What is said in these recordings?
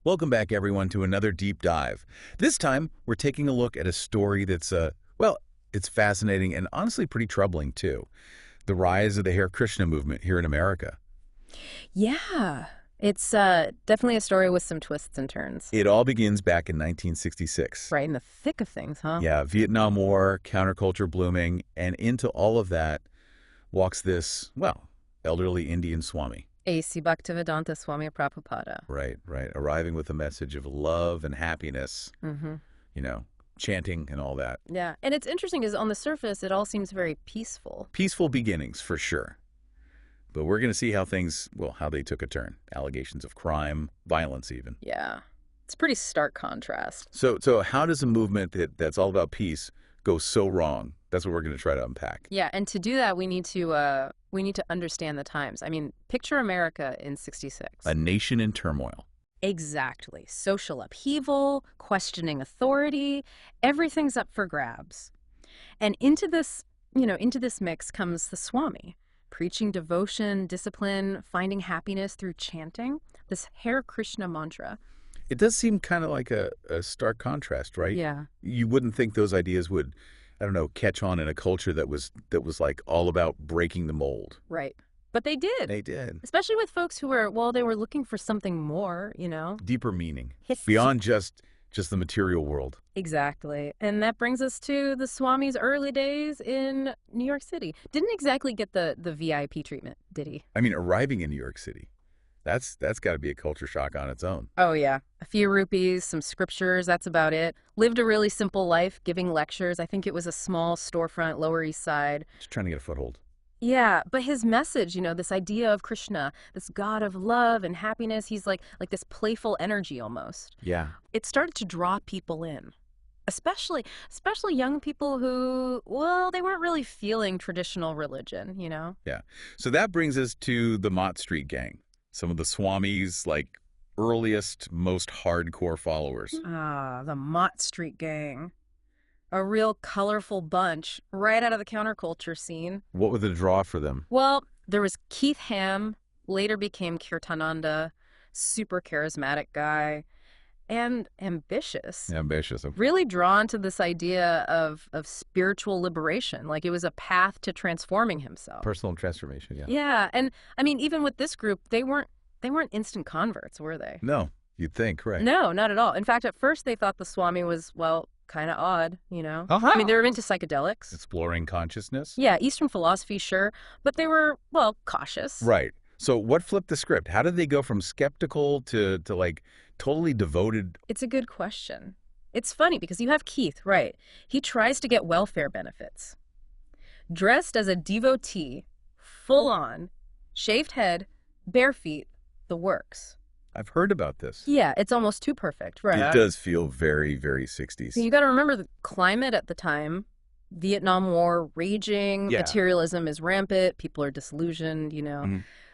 Welcome back, everyone, to another deep dive. This time, we're taking a look at a story that's, well, it's fascinating and honestly pretty troubling, too. The rise of the Hare Krishna movement here in America. Yeah, it's definitely a story with some twists and turns. It all begins back in 1966. Right in the thick of things, huh? Yeah, Vietnam War, counterculture blooming, and into all of that walks this, well, elderly Indian Swami. A.C. Bhaktivedanta Swami Prabhupada. Right, right. Arriving with a message of love and happiness, Mm-hmm. you know, chanting and all that. Yeah, and it's interesting is on the surface it all seems very peaceful. Peaceful beginnings, for sure. But we're going to see how things, well, how they took a turn. Allegations of crime, violence even. Yeah, it's a pretty stark contrast. So how does a movement that's all about peace go so wrong? That's what we're going to try to unpack. Yeah, and to do that we need to understand the times. I mean, picture America in '66. A nation in turmoil. Exactly. Social upheaval, questioning authority, everything's up for grabs. And into this mix comes the Swami, preaching devotion, discipline, finding happiness through chanting, this Hare Krishna mantra. It does seem kind of like a stark contrast, right? Yeah. You wouldn't think those ideas would, I don't know, catch on in a culture that was like all about breaking the mold. Right. But they did. They did. Especially with folks who were, well, they were looking for something more, Deeper meaning. His- Beyond just the material world. Exactly. And that brings us to the Swami's early days in New York City. Didn't exactly get the VIP treatment, did he? I mean, arriving in New York City, that's got to be a culture shock on its own. Oh, yeah. A few rupees, some scriptures, that's about it. Lived a really simple life, giving lectures. I think it was a small storefront, Lower East Side. Just trying to get a foothold. Yeah, but his message, this idea of Krishna, this god of love and happiness, he's like this playful energy almost. Yeah. It started to draw people in. Especially young people who, well, they weren't really feeling traditional religion, Yeah. So that brings us to the Mott Street Gang. Some of the Swami's, earliest, most hardcore followers. Ah, the Mott Street Gang. A real colorful bunch right out of the counterculture scene. What was the draw for them? Well, there was Keith Ham, later became Kanananda, super charismatic guy, and ambitious. Ambitious. Really drawn to this idea of spiritual liberation. Like it was a path to transforming himself. Personal transformation, yeah. Yeah, and I mean, even with this group, they weren't instant converts, were they? No, you'd think, right. No, not at all. In fact, at first they thought the Swami was, well, kind of odd, Oh, how? I mean, they were into psychedelics. Exploring consciousness? Yeah, Eastern philosophy, sure, but they were, well, cautious. Right. So what flipped the script? How did they go from skeptical to totally devoted? It's a good question. It's funny because you have Keith, right? He tries to get welfare benefits. Dressed as a devotee, full on, shaved head, bare feet, the works. I've heard about this. Yeah, it's almost too perfect, right? It does feel very, very 60s. You got to remember the climate at the time. Vietnam War raging, Yeah. materialism is rampant, people are disillusioned,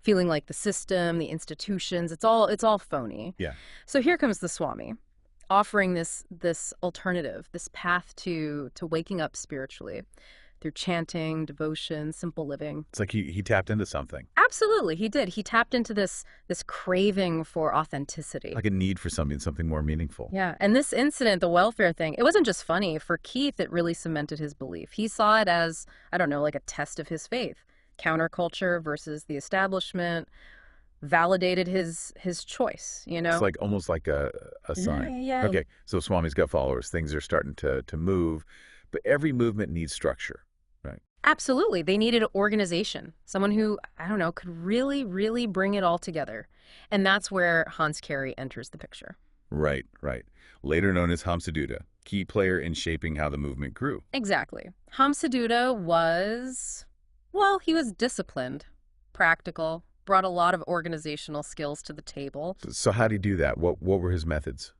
feeling like the system, the institutions, it's all phony. Yeah. So here comes the Swami, offering this alternative, this path to waking up spiritually through chanting, devotion, simple living. It's like he tapped into something. Absolutely, he did. He tapped into this craving for authenticity. Like a need for something more meaningful. Yeah, and this incident, the welfare thing, it wasn't just funny. For Keith, it really cemented his belief. He saw it as, I don't know, like a test of his faith. Counterculture versus the establishment validated his choice, It's almost like a sign. Yeah. Okay, so Swami's got followers. Things are starting to move, but every movement needs structure, right? Absolutely. They needed an organization, someone who, I don't know, could really, really bring it all together. And that's where Hans Carey enters the picture. Right, right. Later known as Hamsaduda, key player in shaping how the movement grew. Exactly. Hamsaduda was, well, he was disciplined, practical, brought a lot of organizational skills to the table. So how did he do that? What were his methods?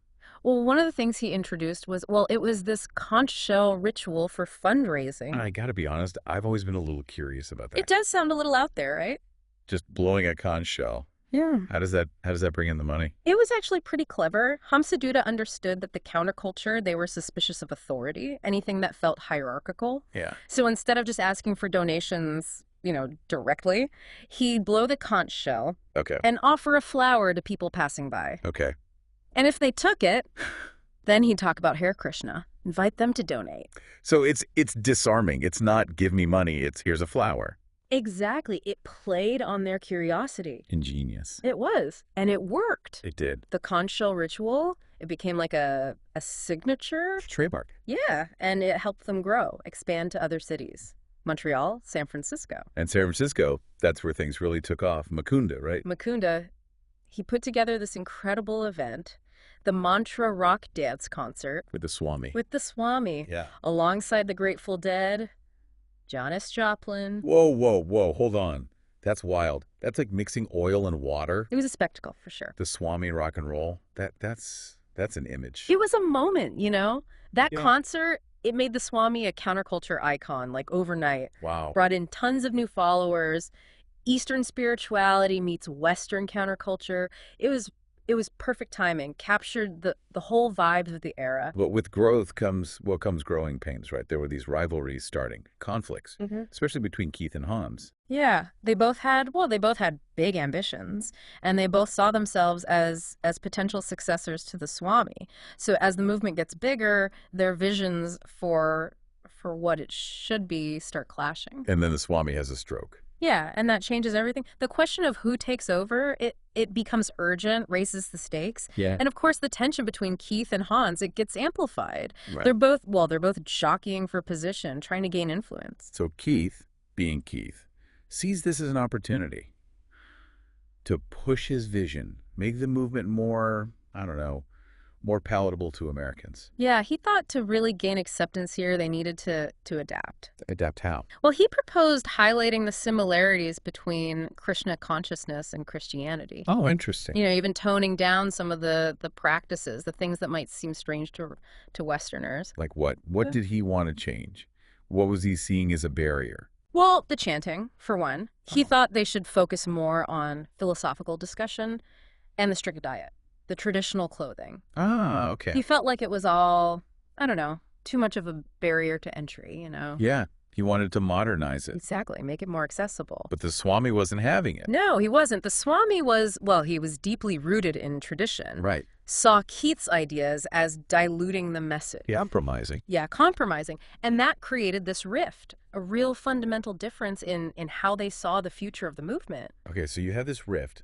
Well, one of the things he introduced was, well, it was this conch shell ritual for fundraising. I got to be honest, I've always been a little curious about that. It does sound a little out there, right? Just blowing a conch shell. Yeah. How does that bring in the money? It was actually pretty clever. Hamsaduda understood that the counterculture, they were suspicious of authority, anything that felt hierarchical. Yeah. So instead of just asking for donations, directly, he'd blow the conch shell Okay. and offer a flower to people passing by. Okay. And if they took it, then he'd talk about Hare Krishna, invite them to donate. So it's disarming. It's not give me money, it's here's a flower. Exactly. It played on their curiosity. Ingenious. It was. And it worked. It did. The conch shell ritual, it became like a signature. Trademark. Yeah. And it helped them grow, expand to other cities. Montreal, San Francisco. And San Francisco, that's where things really took off. Mukunda, right? Mukunda, he put together this incredible event, the Mantra Rock Dance Concert. With the Swami. With the Swami. Yeah. Alongside the Grateful Dead, John S. Joplin. Whoa, whoa, whoa, hold on. That's wild. That's like mixing oil and water. It was a spectacle, for sure. The Swami rock and roll. That's an image. It was a moment, you know? That Yeah. concert, it made the Swami a counterculture icon, like overnight. Wow. Brought in tons of new followers. Eastern spirituality meets Western counterculture. It was perfect timing, captured the whole vibes of the era. But with growth comes growing pains, right? There were these rivalries starting, conflicts, especially between Keith and Hans. Yeah, they both had big ambitions, and they both saw themselves as potential successors to the Swami. So as the movement gets bigger, their visions for what it should be start clashing. And then the Swami has a stroke. Yeah, and that changes everything. The question of who takes over, it becomes urgent, raises the stakes. Yeah. And of course, the tension between Keith and Hans, it gets amplified. Right. They're both jockeying for position, trying to gain influence. So Keith, being Keith, sees this as an opportunity to push his vision, make the movement more, I don't know, more palatable to Americans. Yeah, he thought to really gain acceptance here, they needed to adapt. Adapt how? Well, he proposed highlighting the similarities between Krishna consciousness and Christianity. Oh, interesting. You know, even toning down some of the practices, the things that might seem strange to Westerners. Like what? What did he want to change? What was he seeing as a barrier? Well, the chanting, for one. He thought they should focus more on philosophical discussion and the strict diet, the traditional clothing. Ah, okay. He felt like it was all, I don't know, too much of a barrier to entry, you know? Yeah, he wanted to modernize it. Exactly, make it more accessible. But the Swami wasn't having it. No, he wasn't. The Swami was, well, he was deeply rooted in tradition. Right. Saw Keith's ideas as diluting the message. Yeah, compromising. Yeah, compromising. And that created this rift, a real fundamental difference in how they saw the future of the movement. Okay, so you have this rift,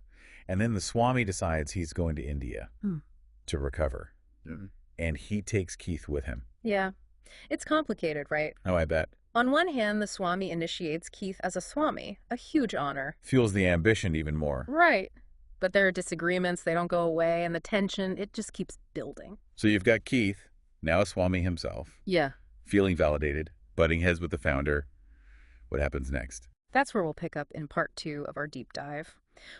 and then the Swami decides he's going to India to recover. And he takes Keith with him. Yeah. It's complicated, right? Oh, I bet. On one hand, the Swami initiates Keith as a Swami, a huge honor. Fuels the ambition even more. Right. But there are disagreements, they don't go away, and the tension, it just keeps building. So you've got Keith, now a Swami himself, Yeah. feeling validated, butting heads with the founder. What happens next? That's where we'll pick up in part 2 of our deep dive.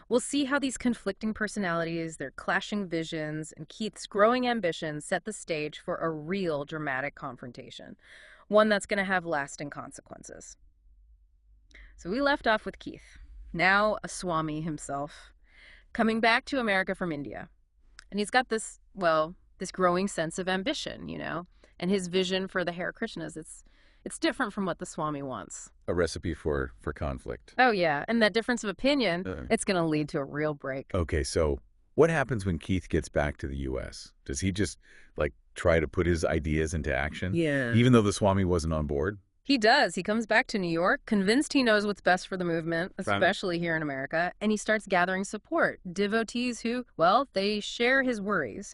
We'll see how these conflicting personalities, their clashing visions, and Keith's growing ambitions set the stage for a real dramatic confrontation, one that's going to have lasting consequences. So we left off with Keith, now a Swami himself, coming back to America from India. And he's got this growing sense of ambition, you know, and his vision for the Hare Krishnas, it's different from what the Swami wants. A recipe for conflict. Oh, yeah. And that difference of opinion, it's going to lead to a real break. Okay, so what happens when Keith gets back to the U.S.? Does he just, try to put his ideas into action? Yeah. Even though the Swami wasn't on board? He does. He comes back to New York, convinced he knows what's best for the movement, especially here in America, and he starts gathering support. Devotees who, they share his worries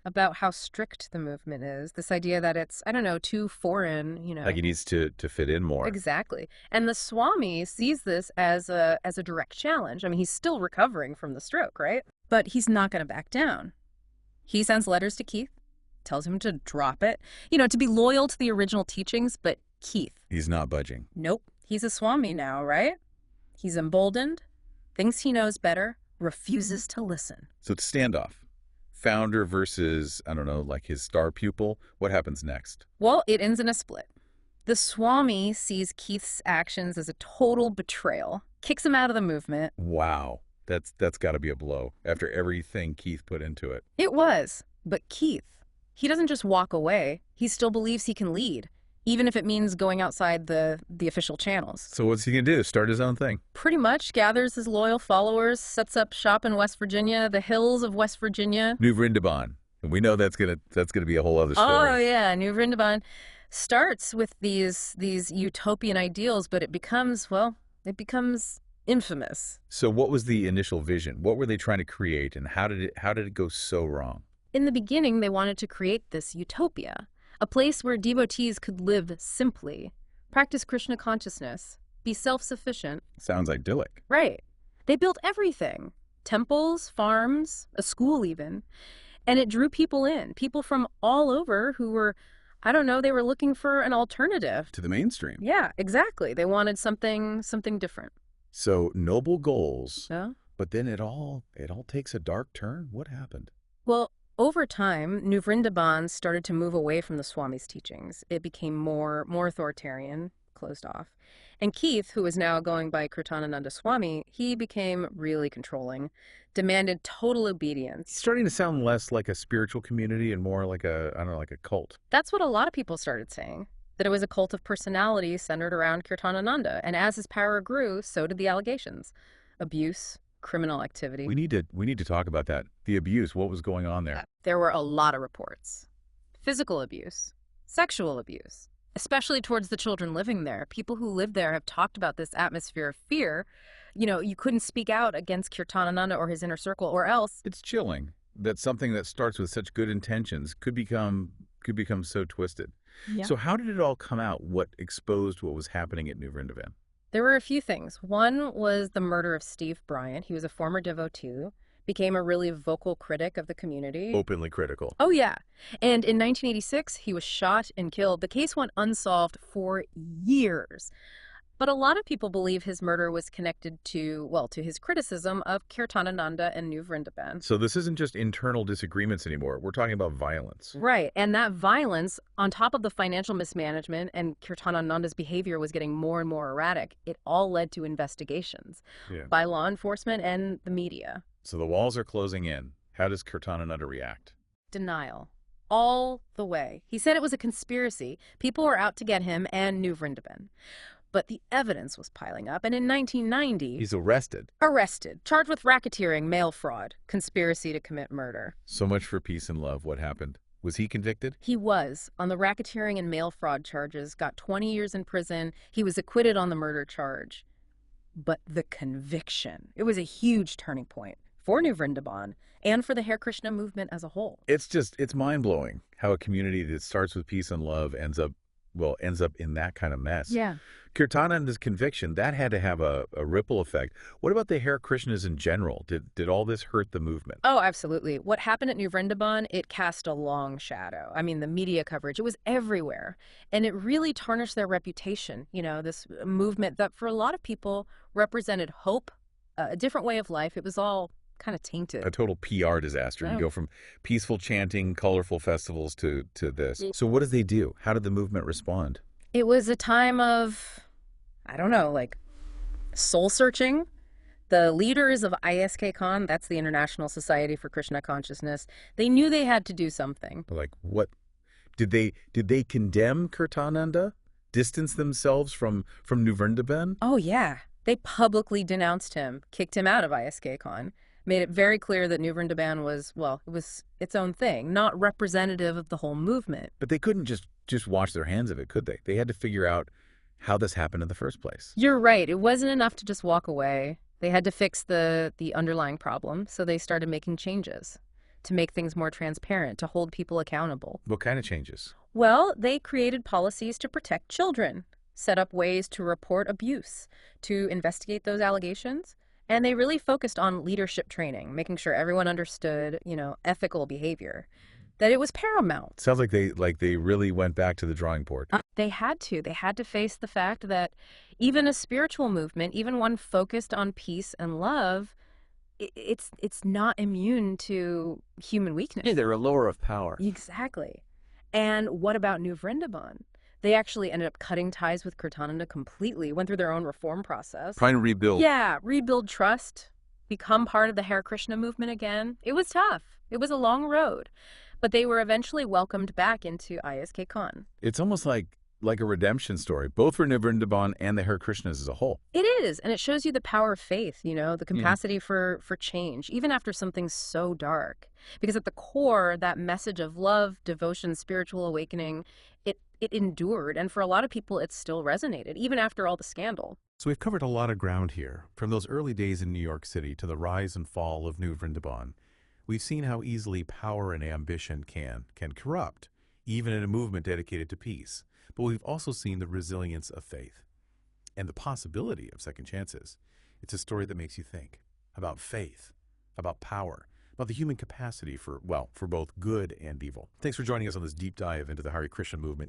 about how strict the movement is. This idea that it's, too foreign, you know. Like he needs to fit in more. Exactly. And the Swami sees this as a direct challenge. I mean, he's still recovering from the stroke, right? But he's not going to back down. He sends letters to Keith, tells him to drop it, to be loyal to the original teachings, but Keith. He's not budging. Nope. He's a Swami now, right? He's emboldened, thinks he knows better, refuses to listen. So it's standoff. Founder versus, his star pupil. What happens next? Well, it ends in a split. The Swami sees Keith's actions as a total betrayal, kicks him out of the movement. Wow. That's got to be a blow after everything Keith put into it. It was. But Keith, he doesn't just walk away. He still believes he can lead. even if it means going outside the official channels. So what's he going to do? Start his own thing? Pretty much gathers his loyal followers, sets up shop in West Virginia, the hills of West Virginia. New Vrindavan. And we know that's gonna be a whole other story. Oh yeah, New Vrindavan starts with these utopian ideals, but it becomes, well, it becomes infamous. So what was the initial vision? What were they trying to create, and how did it go so wrong? In the beginning, they wanted to create this utopia, a place where devotees could live simply, practice Krishna consciousness, be self-sufficient. Sounds idyllic. Right. They built everything. Temples, farms, a school even. And it drew people in, people from all over who were, I don't know, they were looking for an alternative. To the mainstream. Yeah, exactly. They wanted something different. So noble goals, Yeah. but then it all takes a dark turn. What happened? Well, over time, New Vrindavan started to move away from the Swami's teachings. It became more authoritarian, closed off. And Keith, who is now going by Kirtanananda Swami, he became really controlling, demanded total obedience. It's starting to sound less like a spiritual community and more like I don't know, like a cult. That's what a lot of people started saying, that it was a cult of personality centered around Kirtanananda. And as his power grew, so did the allegations. Abuse, criminal activity. We need to talk about that. The abuse, what was going on there? There were a lot of reports. Physical abuse, sexual abuse, especially towards the children living there. People who live there have talked about this atmosphere of fear. You know, you couldn't speak out against Kirtanananda or his inner circle or else. It's chilling that something that starts with such good intentions could become so twisted. Yeah. So how did it all come out? What exposed what was happening at New Vrindavan? There were a few things. One was the murder of Steve Bryant. He was a former devotee, became a really vocal critic of the community. Openly critical. Oh, yeah. And in 1986, he was shot and killed. The case went unsolved for years. But a lot of people believe his murder was connected to, well, to his criticism of Kirtanananda and New Vrindavan. So this isn't just internal disagreements anymore. We're talking about violence. Right. And that violence, on top of the financial mismanagement and Kirtanananda's behavior was getting more and more erratic, it all led to investigations by law enforcement and the media. So the walls are closing in. How does Kirtanananda react? Denial. All the way. He said it was a conspiracy. People were out to get him and New Vrindavan. But the evidence was piling up, and in 1990... He's arrested. Arrested, charged with racketeering, mail fraud, conspiracy to commit murder. So much for peace and love. What happened? Was he convicted? He was, on the racketeering and mail fraud charges, got 20 years in prison. He was acquitted on the murder charge. But the conviction, it was a huge turning point for New Vrindavan and for the Hare Krishna movement as a whole. It's mind-blowing how a community that starts with peace and love ends up in that kind of mess. Yeah. Kirtananda's conviction, that had to have a ripple effect. What about the Hare Krishnas in general? Did all this hurt the movement? Oh, absolutely. What happened at New Vrindavan, it cast a long shadow. I mean, the media coverage, it was everywhere. And it really tarnished their reputation. You know, this movement that for a lot of people represented hope, a different way of life. It was all kind of tainted. A total PR disaster. Oh. You go from peaceful chanting, colorful festivals to this. So what did they do? How did the movement respond? It was a time of, I don't know, like soul searching. The leaders of ISK-Con, that's the International Society for Krishna Consciousness, they knew they had to do something. Like what? Did they condemn Kirtananda? Distance themselves from New Vrindavan? Oh, yeah. They publicly denounced him, kicked him out of ISK-Con, made it very clear that New Vrindavan was, well, it was its own thing, not representative of the whole movement. But they couldn't just wash their hands of it, could they? They had to figure out how this happened in the first place. You're right. It wasn't enough to just walk away. They had to fix the underlying problem, so they started making changes to make things more transparent, to hold people accountable. What kind of changes? Well, they created policies to protect children, set up ways to report abuse, to investigate those allegations, and they really focused on leadership training, making sure everyone understood, you know, ethical behavior, that it was paramount. Sounds like they really went back to the drawing board. They had to. They had to face the fact that even a spiritual movement, even one focused on peace and love, it's not immune to human weakness. Yeah, they're a lower of power. Exactly. And what about New Vrindavan? They actually ended up cutting ties with Kirtananda completely, went through their own reform process. Trying to rebuild. Yeah, rebuild trust, become part of the Hare Krishna movement again. It was tough. It was a long road. But they were eventually welcomed back into ISK-Con. It's almost like like a redemption story, both for Vrindavan and the Hare Krishnas as a whole. It is, and it shows you the power of faith, the capacity for change, even after something so dark. Because at the core, that message of love, devotion, spiritual awakening, it endured, and for a lot of people, it still resonated, even after all the scandal. So we've covered a lot of ground here, from those early days in New York City to the rise and fall of New Vrindavan. We've seen how easily power and ambition can corrupt, even in a movement dedicated to peace. But we've also seen the resilience of faith and the possibility of second chances. It's a story that makes you think about faith, about power, about the human capacity for both good and evil. Thanks for joining us on this deep dive into the Hare Krishna movement.